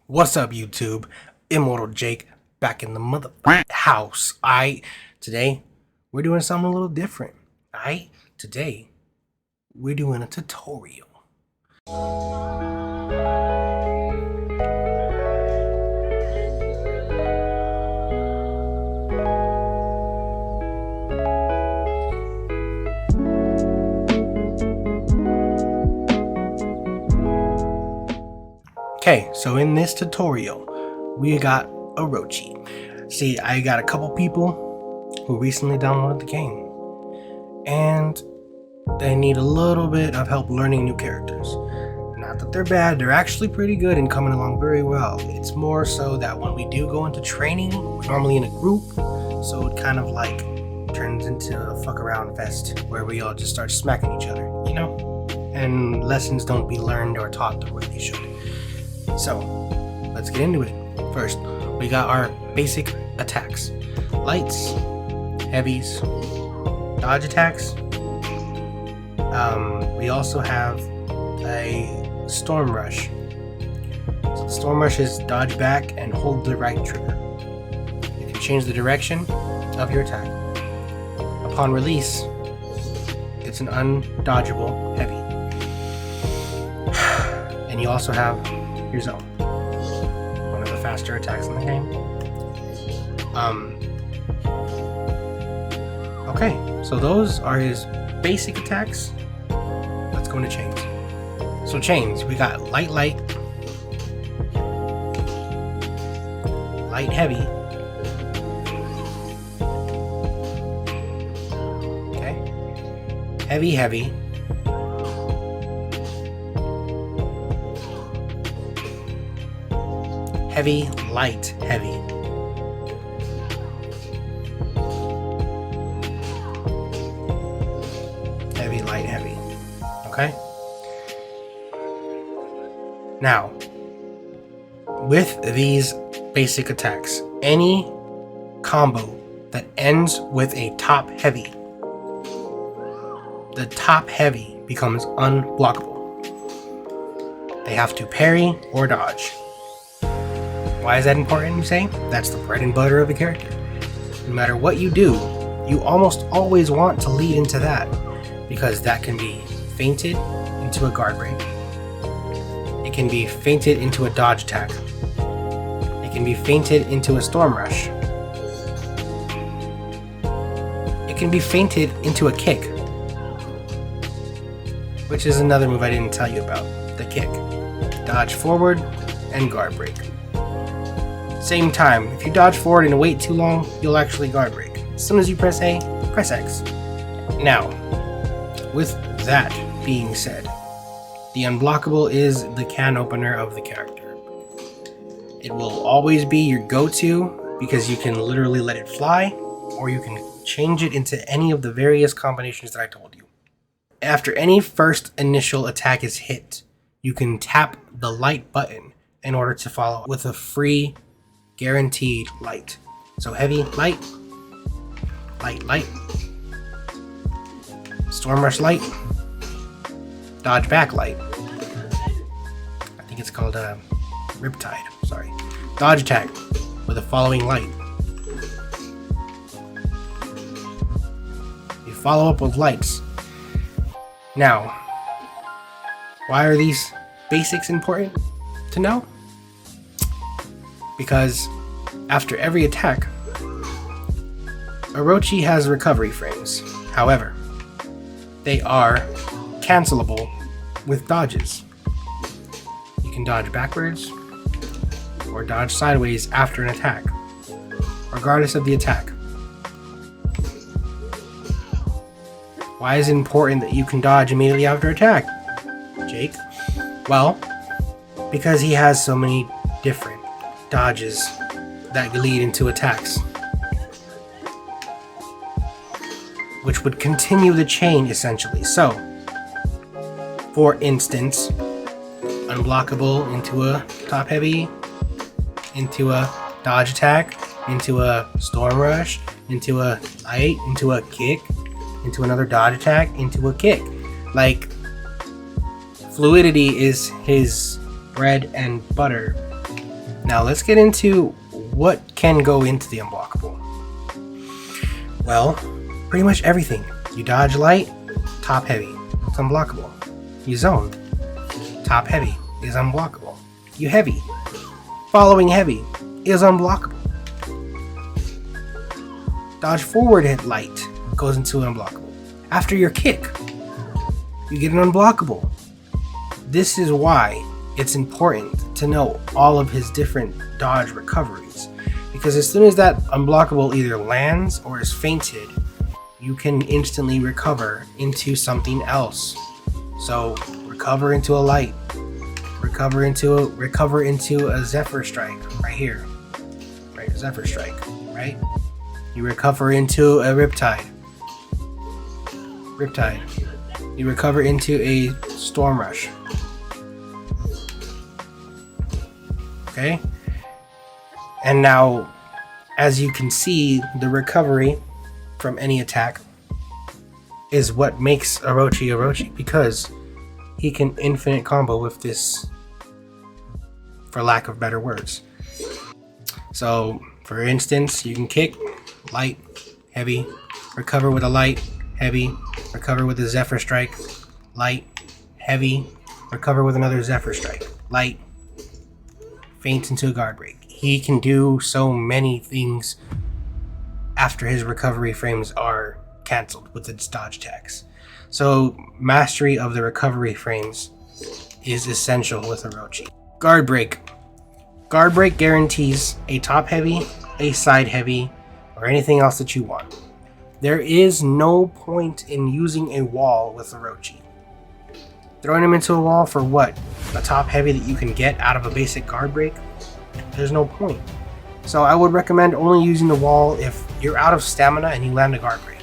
What's up, YouTube? Immortal Jake back in the mother house. Today we're doing something a little different. Today we're doing a tutorial. Okay, so in this tutorial, we got Orochi. See, I got a couple people who recently downloaded the game, and they need a little bit of help learning new characters. Not that they're bad, they're actually pretty good and coming along very well. It's more so that when we do go into training, we're normally in a group, so it kind of like turns into a fuck around fest where we all just start smacking each other, you know? And lessons don't be learned or taught the way they should. So, let's get into it. First, we got our basic attacks. Lights, heavies, dodge attacks. We also have a storm rush. So the storm rush is dodge back and hold the right trigger. You can change the direction of your attack. Upon release, it's an undodgeable heavy. And you also have your zone, one of the faster attacks in the game. Okay, so those are his basic attacks. Let's go into chains. So chains, we got light, heavy. Okay, heavy. Heavy, light, heavy. Heavy, light, heavy. Okay? Now, with these basic attacks, any combo that ends with a top heavy, the top heavy becomes unblockable. They have to parry or dodge. Why is that important, you say? That's the bread and butter of the character. No matter what you do, you almost always want to lead into that, because that can be feinted into a guard break. It can be feinted into a dodge attack. It can be feinted into a storm rush. It can be feinted into a kick, which is another move I didn't tell you about, the kick. Dodge forward and guard break. Same time, if you dodge forward and wait too long, you'll actually guard break. As soon as you press A, press X. Now, with that being said, the unblockable is the can opener of the character. It will always be your go-to because you can literally let it fly, or you can change it into any of the various combinations that I told you. After any first initial attack is hit, you can tap the light button in order to follow with a free guaranteed light. So heavy, light, storm rush light, dodge back light. I think it's called Riptide, sorry. Dodge attack with the following light. You follow up with lights. Now, why are these basics important to know? Because after every attack, Orochi has recovery frames. However, they are cancelable with dodges. You can dodge backwards or dodge sideways after an attack, regardless of the attack. Why is it important that you can dodge immediately after attack, Jake? Well, because he has so many different dodges that lead into attacks, which would continue the chain essentially. So, for instance, unblockable into a top heavy, into a dodge attack, into a storm rush, into a light, into a kick, into another dodge attack, into a kick. Like, Fluidity is his bread and butter Now let's get into what can go into the unblockable. Well, pretty much everything. You dodge light, top heavy, it's unblockable. You zoned, top heavy is unblockable. You heavy, following heavy is unblockable. Dodge forward hit light goes into unblockable. After your kick, you get an unblockable. This is why it's important to know all of his different dodge recoveries, because as soon as that unblockable either lands or is feinted, you can instantly recover into something else. So recover into a light, recover into a Zephyr Strike right here, right? Zephyr Strike, right? You recover into a Riptide. You recover into a Storm Rush. Okay? And now, as you can see, the recovery from any attack is what makes Orochi, because he can infinite combo with this, for lack of better words. So, for instance, you can kick, light, heavy, recover with a light, heavy, recover with a Zephyr Strike, light, heavy, recover with another Zephyr Strike, light, feint into a guard break. He can do so many things after his recovery frames are cancelled with its dodge attacks. So mastery of the recovery frames is essential with Orochi. Guard break. Guard break guarantees a top heavy, a side heavy, or anything else that you want. There is no point in using a wall with Orochi. Throwing him into a wall for what? A top heavy that you can get out of a basic guard break? There's no point. So I would recommend only using the wall if you're out of stamina and you land a guard break.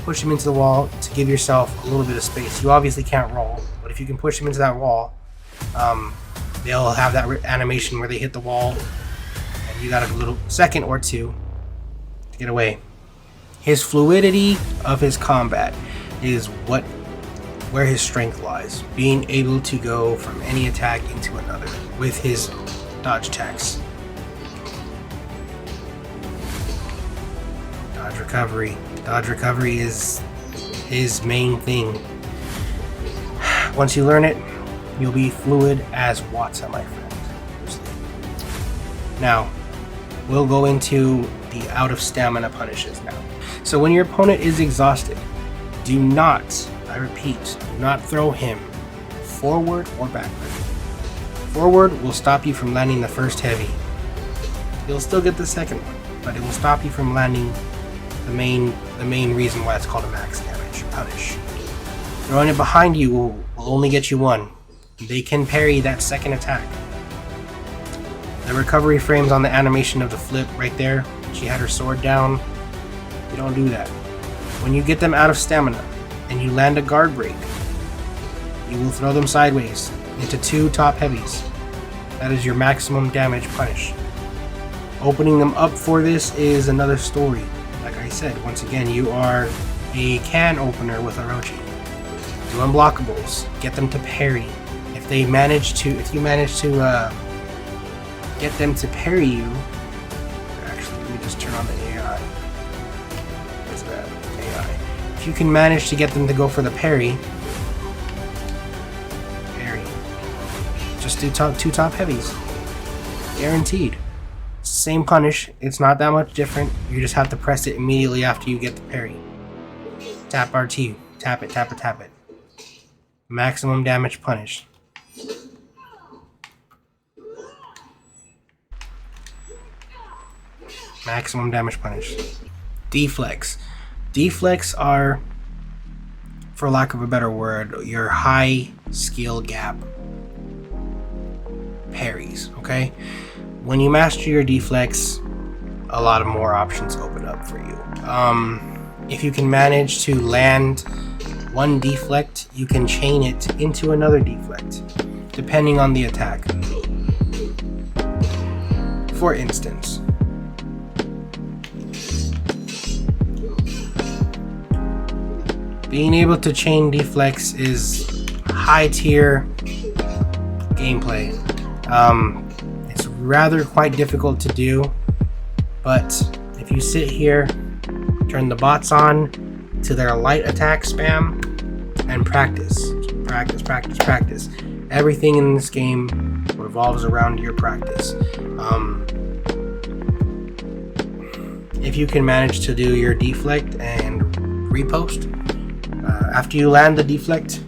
Push him into the wall to give yourself a little bit of space. You obviously can't roll, but if you can push him into that wall, they'll have that animation where they hit the wall and you got a little second or two to get away. His fluidity of his combat is where his strength lies. Being able to go from any attack into another with his dodge attacks. Dodge recovery. Dodge recovery is his main thing. Once you learn it, you'll be fluid as water, my friend. Now, we'll go into the out of stamina punishes now. So when your opponent is exhausted, do not, I repeat, do not throw him forward or backward. Forward will stop you from landing the first heavy. You'll still get the second one, but it will stop you from landing the main reason why it's called a max damage punish. Throwing it behind you will only get you one. They can parry that second attack. The recovery frames on the animation of the flip right there, she had her sword down. You don't do that. When you get them out of stamina and you land a guard break, you will throw them sideways into two top heavies. That is your maximum damage punish. Opening them up for this is another story. Like I said, once again, you are a can opener with Orochi. Do unblockables. Get them to parry. If you manage to get them to parry you. Actually, let me just turn on the AI. What's that? AI. If you can manage to get them to go for the parry, just do two top heavies. Guaranteed. Same punish. It's not that much different. You just have to press it immediately after you get the parry. Tap RT. Tap it, tap it, tap it. Maximum damage punish. Maximum damage punish. Deflects. Deflects are, for lack of a better word, your high skill gap parries, okay? When you master your deflects, a lot of more options open up for you. If you can manage to land one deflect, you can chain it into another deflect, depending on the attack. For instance, being able to chain deflects is high tier gameplay. It's rather quite difficult to do, but if you sit here, turn the bots on to their light attack spam, and practice. Everything in this game revolves around your practice. If you can manage to do your deflect and repost, after you land the deflect,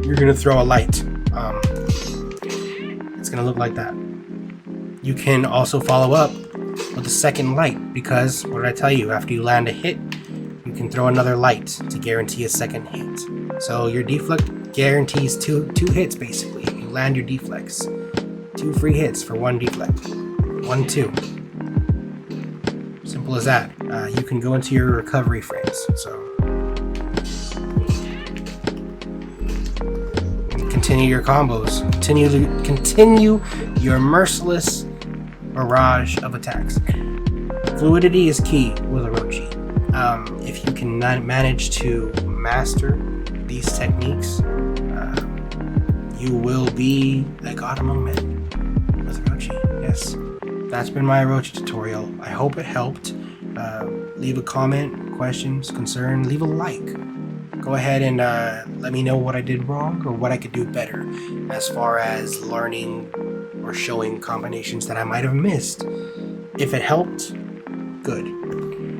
you're gonna throw a light. It's gonna look like that. You can also follow up with a second light, because what did I tell you? After you land a hit, you can throw another light to guarantee a second hit. So your deflect guarantees two hits basically. You land your deflects. 2 free hits for 1 deflect. 1, 2. Simple as that. You can go into your recovery frames. So continue your combos. Continue your merciless barrage of attacks. Fluidity is key with Orochi. If you can manage to master these techniques, you will be a god among men with Orochi. Yes, that's been my Orochi tutorial. I hope it helped. Leave a comment, questions, concern, leave a like. Go ahead and let me know what I did wrong or what I could do better as far as learning or showing combinations that I might have missed. If it helped, good.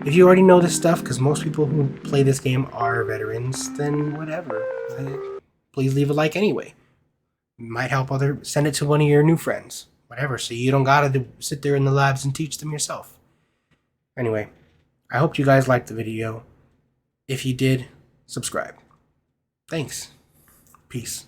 If you already know this stuff, because most people who play this game are veterans, then whatever. Please leave a like anyway. It might help send it to one of your new friends. Whatever, so you don't gotta sit there in the labs and teach them yourself. Anyway, I hope you guys liked the video. If you did, subscribe. Thanks. Peace.